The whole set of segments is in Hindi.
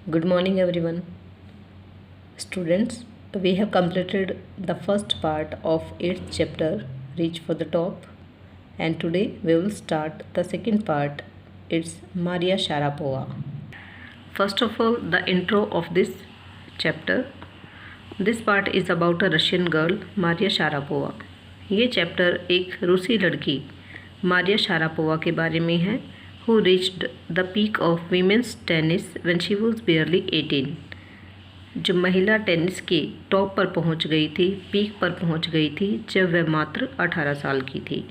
Good morning, everyone. Students, we have completed the first part of 8th chapter, Reach for the Top, and today we will start the second part. It's Maria Sharapova. First of all, the intro of this chapter. This part is about a Russian girl, Maria Sharapova. ये चैप्टर एक रूसी लड़की मारिया शारापोवा के बारे में है, who reached the peak of women's tennis when she was barely 18. जो महिला टेनिस के टॉप पर पहुंच गई थी, पीक पर पहुंच गई थी जब वह मात्र 18 साल की थी.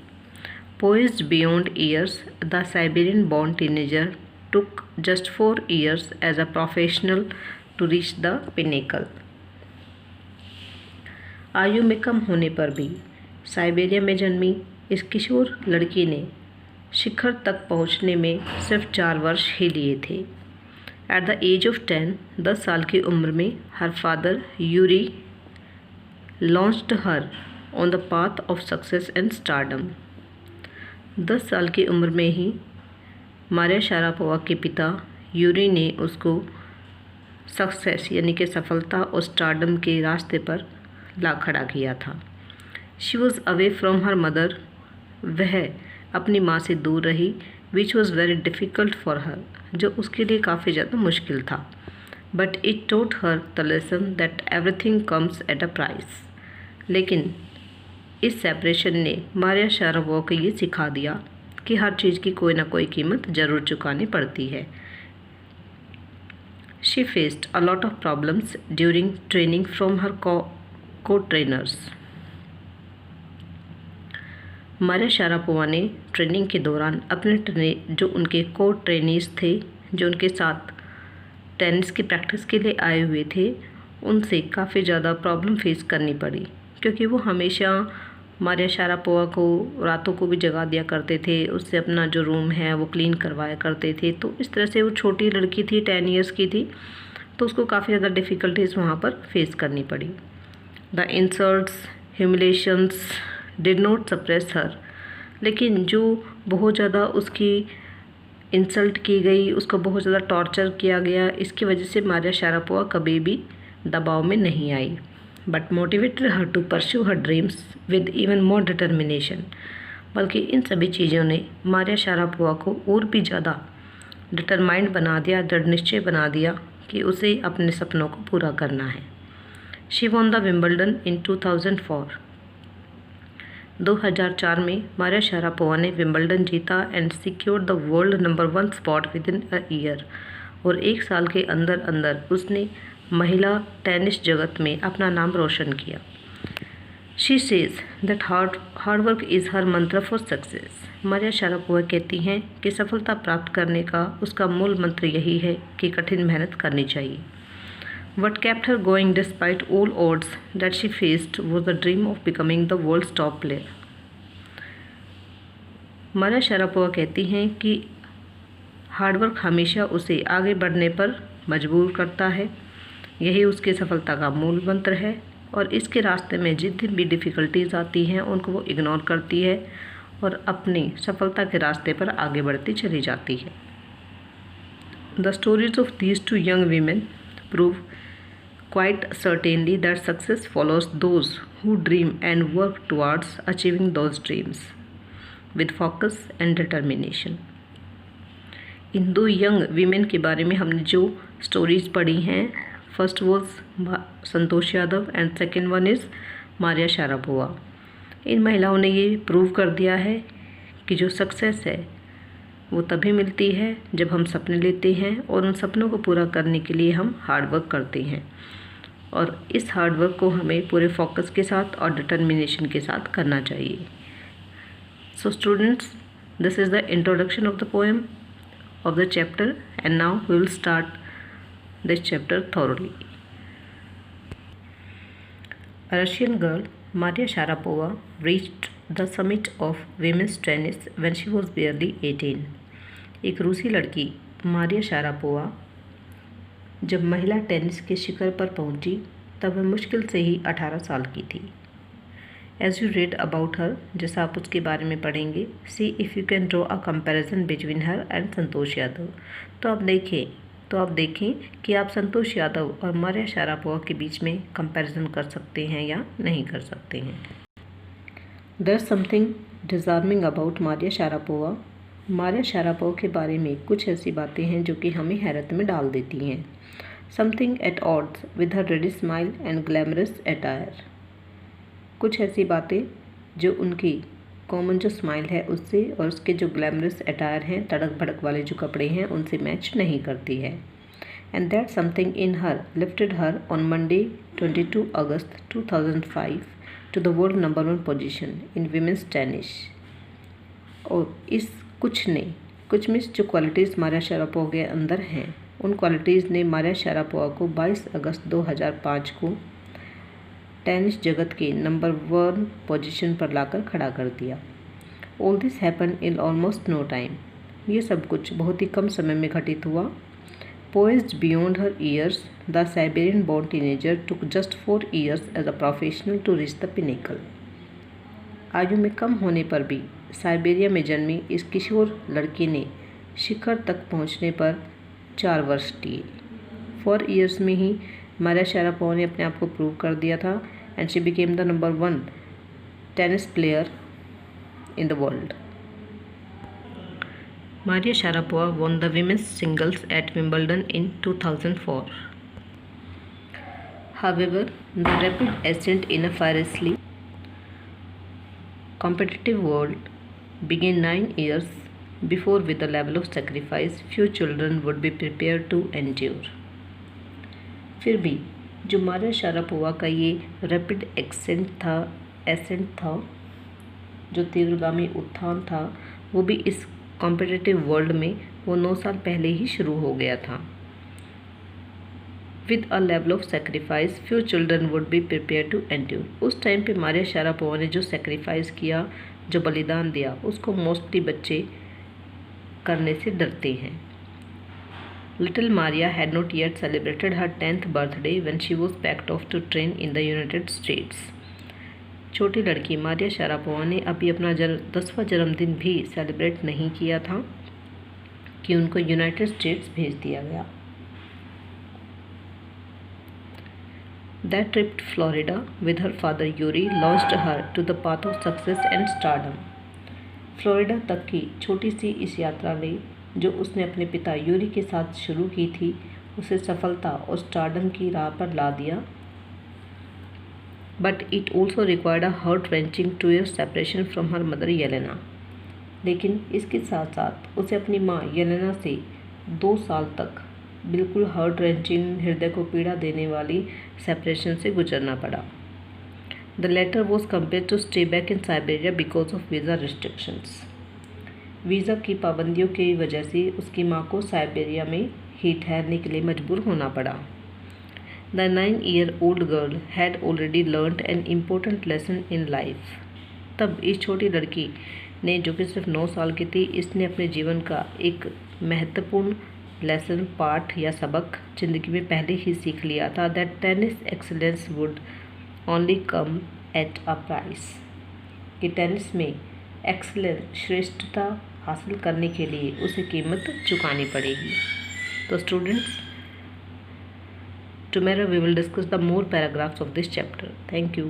Poised beyond years, the Siberian-born teenager took just 4 years as a professional to reach the pinnacle. आयु में कम होने पर भी साइबेरिया में जन्मी इस किशोर लड़की ने शिखर तक पहुंचने में सिर्फ 4 वर्ष ही लिए थे. एट द एज ऑफ 10 साल की उम्र में her father Yuri launched her on the path of success and stardom. 10 साल की उम्र में ही मारिया शारापोवा के पिता यूरी ने उसको सक्सेस यानी कि सफलता और स्टारडम के रास्ते पर ला खड़ा किया था. She was away from her mother. वह अपनी माँ से दूर रही. Which was very difficult for her. जो उसके लिए काफ़ी ज़्यादा मुश्किल था. But it taught her the lesson that everything comes at a price. लेकिन इस सेपरेशन ने मारिया शारापोवा को ये सिखा दिया कि हर चीज़ की कोई ना कोई कीमत ज़रूर चुकानी पड़ती है. She faced a lot of problems during training from her को ट्रेनर्स. मारिया शारापोवा ने ट्रेनिंग के दौरान अपने जो उनके को ट्रेनीज थे, जो उनके साथ टेनिस की प्रैक्टिस के लिए आए हुए थे, उनसे काफ़ी ज़्यादा प्रॉब्लम फेस करनी पड़ी. क्योंकि वो हमेशा मारिया शारापोवा को रातों को भी जगा दिया करते थे, उससे अपना जो रूम है वो क्लीन करवाया करते थे. तो इस तरह से वो छोटी लड़की थी, 10 ईयर्स की थी, तो उसको काफ़ी ज़्यादा डिफ़िकल्टीज़ वहाँ पर फेस करनी पड़ी. The insults humiliations did not suppress her. लेकिन जो बहुत ज़्यादा उसकी इंसल्ट की गई, उसको बहुत ज़्यादा टॉर्चर किया गया, इसकी वजह से मारिया शारापोवा कभी भी दबाव में नहीं आई. But motivated her to pursue her dreams with even more determination. बल्कि इन सभी चीज़ों ने मारिया शारापोवा को और भी ज़्यादा डिटरमाइंड बना दिया, दृढ़ निश्चय बना दिया कि उसे अपने सपनों को पूरा करना है. शी वॉन द विंबलडन इन 2004. 2004 में मारिया शारापोवा ने विंबलडन जीता and secured the world number 1 spot with in a year. और एक साल के अंदर अंदर उसने महिला टेनिस जगत में अपना नाम रोशन किया. She says that hard work is her मंत्र फॉर सक्सेस. मारिया शारापोवा कहती हैं कि सफलता प्राप्त करने का उसका मूल मंत्र यही है कि कठिन मेहनत करनी चाहिए. What kept her going despite all odds that she faced was the dream of becoming the world's top player. Maria Sharapova कहती हैं कि हार्डवर्क हमेशा उसे आगे बढ़ने पर मजबूर करता है. यही उसकी सफलता का मूल मंत्र है और इसके रास्ते में जितनी भी डिफ़िकल्टीज आती हैं उनको वो इग्नोर करती है और अपनी सफलता के रास्ते पर आगे बढ़ती चली जाती है. The stories of these two young women prove quite certainly that success follows those who dream and work towards achieving those dreams with focus and determination. इन 2 यंग वीमेन के बारे में हमने जो स्टोरीज पढ़ी हैं, first was Santosh Yadav and second one is Maria Sharapova. इन महिलाओं ने ये प्रूव कर दिया है कि जो सक्सेस है वो तभी मिलती है जब हम सपने लेते हैं और उन सपनों को पूरा करने के लिए हम हार्डवर्क करते हैं. और इस हार्डवर्क को हमें पूरे फोकस के साथ और डिटर्मिनेशन के साथ करना चाहिए. So students, this is the introduction of the poem of the chapter and now we will start this chapter thoroughly. A Russian girl, Maria Sharapova, reached the summit of women's tennis when she was barely 18. एक रूसी लड़की मारिया शारापोवा जब महिला टेनिस के शिखर पर पहुंची तब वह मुश्किल से ही 18 साल की थी. As you read about her, जैसा आप उसके बारे में पढ़ेंगे, see if you can draw a comparison between her and Santosh Yadav. तो आप देखें तो आप देखें कि आप संतोष यादव और मारिया शारापोवा के बीच में कंपैरिजन कर सकते हैं या नहीं कर सकते हैं। There's something disarming about Maria Sharapova. Maria Sharapova के बारे में कुछ ऐसी बातें हैं जो कि हमें हैरत में डाल देती हैं। Something at odds with her ready smile and glamorous attire। कुछ ऐसी बातें जो उनकी कॉमन जो स्माइल है उससे और उसके जो ग्लैमरस अटायर हैं, तड़क भड़क वाले जो कपड़े हैं, उनसे मैच नहीं करती है। And that something in her lifted her on Monday 22 August 2005 to the world number 1 position in women's tennis. और इस कुछ में जो क्वालिटीज़ मारिया शारापोवा के अंदर हैं, उन क्वालिटीज़ ने मारिया शारापोवा को 22 अगस्त 2005 को टेनिस जगत के नंबर 1 पोजीशन पर लाकर खड़ा कर दिया। All this happen in almost no time. ये सब कुछ बहुत ही कम समय में घटित हुआ। Poised beyond her years, the Siberian born teenager took just 4 years as a professional to reach the pinnacle. आयु में कम होने पर भी साइबेरिया में जन्मी इस किशोर लड़की ने शिखर तक पहुंचने पर 4 वर्ष दिए। 4 years में ही मारिया शारापोवा ने अपने आप को प्रूव कर दिया था and she became the number 1 tennis player in the world. Maria Sharapova won the women's singles at Wimbledon in 2004. However, the rapid ascent in a fiercely competitive world began 9 years before with a level of sacrifice few children would be prepared to endure. फिर भी जो मारिया शारापोवा का ये रैपिड एसेंट था, जो तीव्रगामी उत्थान था, वो भी इस कॉम्पिटिटिव वर्ल्ड में वो 9 साल पहले ही शुरू हो गया था। With a level of sacrifice few children would be prepare to endure. उस टाइम पे मारिया शारापोवा ने जो सेक्रीफाइस किया, जो बलिदान दिया, उसको मोस्टली बच्चे करने से डरते हैं। Little Maria had not yet celebrated her 10th birthday when she was packed off to train in the United States. छोटी लड़की मारिया शारापोवा ने अभी अपना 10वां जन्मदिन भी सेलिब्रेट नहीं किया था कि उनको यूनाइटेड स्टेट्स भेज दिया गया। That trip to Florida with her father Yuri launched her to the path of success and stardom. Florida तक की छोटी सी इस यात्रा ने जो उसने अपने पिता यूरी के साथ शुरू की थी, उसे सफलता और स्टारडम की राह पर ला दिया। But it also required a heart wrenching 2 years separation from her mother Yelena. लेकिन इसके साथ साथ उसे अपनी माँ येलेना से 2 साल तक बिल्कुल हार्ट रेंचिंग, हृदय को पीड़ा देने वाली सेपरेशन से गुजरना पड़ा। The latter was compared to stay back in Siberia because of visa restrictions. Visa की पाबंदियों की वजह से उसकी माँ को साइबेरिया में ही ठहरने के लिए मजबूर होना पड़ा। The 9-year-old girl had already learned an important lesson in life. तब इस छोटी लड़की ने, जो कि सिर्फ 9 साल की थी, इसने अपने जीवन का एक महत्वपूर्ण लेसन, पाठ या सबक जिंदगी में पहले ही सीख लिया था। That tennis excellence would only come eight a price. कि टेनिस में एक्सीलेंस, श्रेष्ठता हासिल करने के लिए उसे कीमत चुकानी पड़ेगी। तो students, tomorrow we will discuss the more paragraphs of this chapter. Thank you.